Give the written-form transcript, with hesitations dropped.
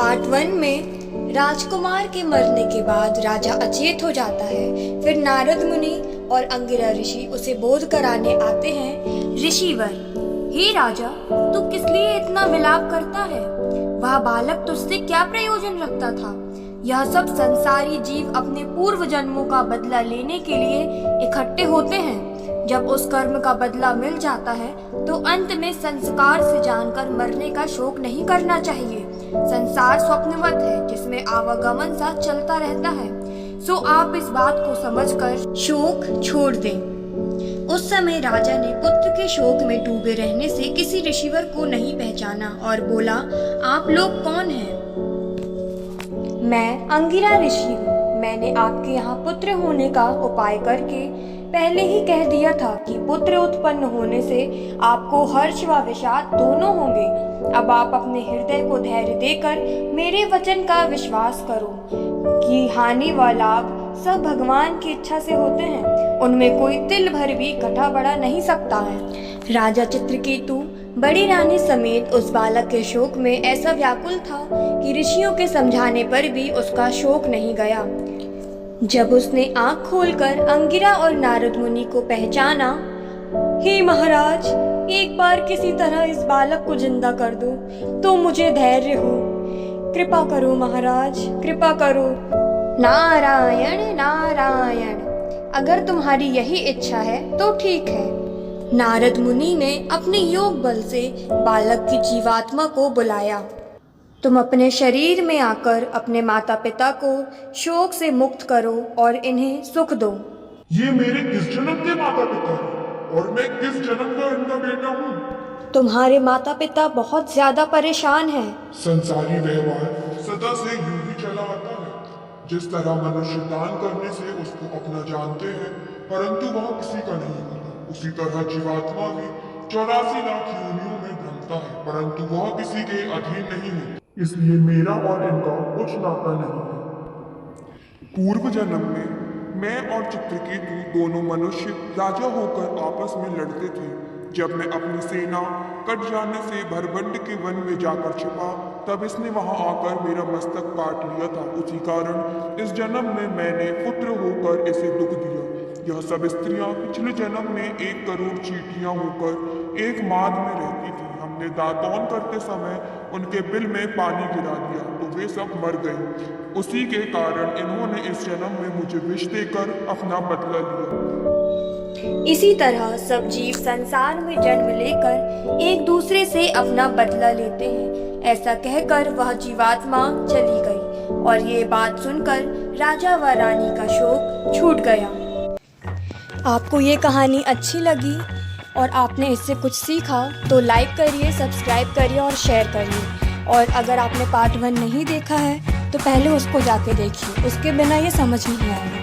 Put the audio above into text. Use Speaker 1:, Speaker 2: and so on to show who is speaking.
Speaker 1: Part 1 में राजकुमार के मरने के बाद राजा अचेत हो जाता है। फिर नारद मुनि और अंगिरा ऋषि उसे बोध कराने आते हैं। ऋषिवर, हे राजा, तू किस लिए इतना विलाप करता है? वह बालक तुझसे क्या प्रयोजन रखता था? यह सब संसारी जीव अपने पूर्व जन्मों का बदला लेने के लिए इकट्ठे होते हैं। जब उस कर्म का बदला मिल जाता है तो अंत में संस्कार से जानकर मरने का शोक नहीं करना चाहिए। संसार स्वप्नवत है जिसमें आवागमन सा चलता रहता है। सो आप इस बात को समझकर शोक छोड़ दें। उस समय राजा ने पुत्र के शोक में डूबे रहने से किसी ऋषिवर को नहीं पहचाना और बोला, आप लोग कौन हैं? मैं अंगिरा ऋषि हूँ। मैंने आपके यहाँ पुत्र होने का उपाय करके पहले ही कह दिया था कि पुत्र उत्पन्न होने से आपको हर्ष व विषाद दोनों होंगे। अब आप अपने हृदय को धैर्य देकर मेरे वचन का विश्वास करो कि हानि व लाभ सब भगवान की इच्छा से होते हैं। उनमें कोई तिल भर भी घटा बढ़ा नहीं सकता है। राजा चित्रकेतु बड़ी रानी समेत उस बालक के शोक में ऐसा व्याकुल था कि ऋषियों के समझाने पर भी उसका शोक नहीं गया। जब उसने आंख खोलकर अंगिरा और नारद मुनि को पहचाना, हे महाराज, एक बार किसी तरह इस बालक को जिंदा कर दो तो मुझे धैर्य हो। कृपा करो महाराज, कृपा करो। नारायण नारायण, अगर तुम्हारी यही इच्छा है तो ठीक है। नारद मुनि ने अपने योग बल से बालक की जीवात्मा को बुलाया। तुम अपने शरीर में आकर अपने माता पिता को शोक से मुक्त करो और इन्हें सुख दो।
Speaker 2: ये मेरे किस जन्म के माता पिता हैं और मैं किस जन्म का इनका बेटा हूँ?
Speaker 1: तुम्हारे माता पिता बहुत ज्यादा परेशान हैं।
Speaker 2: संसारी व्यवहार सदा से यूं ही चला आता है। जिस तरह मनुष्य दान करने से उसको अपना जानते हैं, परंतु वह किसी का नहीं होता, उसी तरह जीवात्मा भी 84 लाख योनियों में भ्रमता है, परंतु वह किसी के अधीन नहीं होती। इसलिए मेरा और इनका कुछ नाता नहीं है। पूर्व जन्म में मैं और चित्रकेतु दोनों मनुष्य राजा होकर आपस में लड़ते थे। जब मैं अपनी सेना कट जाने से भरभंड के वन में जाकर छिपा, तब इसने वहां आकर मेरा मस्तक काट लिया था। उसी कारण इस जन्म में मैंने पुत्र होकर इसे दुख दिया। यह सब स्त्रियां पिछले जन्म में 1 करोड़ चींटियां होकर एक माद में रहती थी। हमने दातौन करते समय उनके बिल में पानी गिरा दिया तो वे सब मर गई। उसी के कारण इन्होंने इस जन्म में मुझे विष देकर अपना बदला लिया।
Speaker 1: इसी तरह सब जीव संसार में जन्म लेकर एक दूसरे से अपना बदला लेते हैं। ऐसा कहकर वह जीवात्मा चली गई और ये बात सुनकर राजा व रानी का शोक छूट गया। आपको ये कहानी अच्छी लगी और आपने इससे कुछ सीखा तो लाइक करिए, सब्सक्राइब करिए और शेयर करिए। और अगर आपने पार्ट 1 नहीं देखा है तो पहले उसको जाके देखिए, उसके बिना ये समझ नहीं आएगा।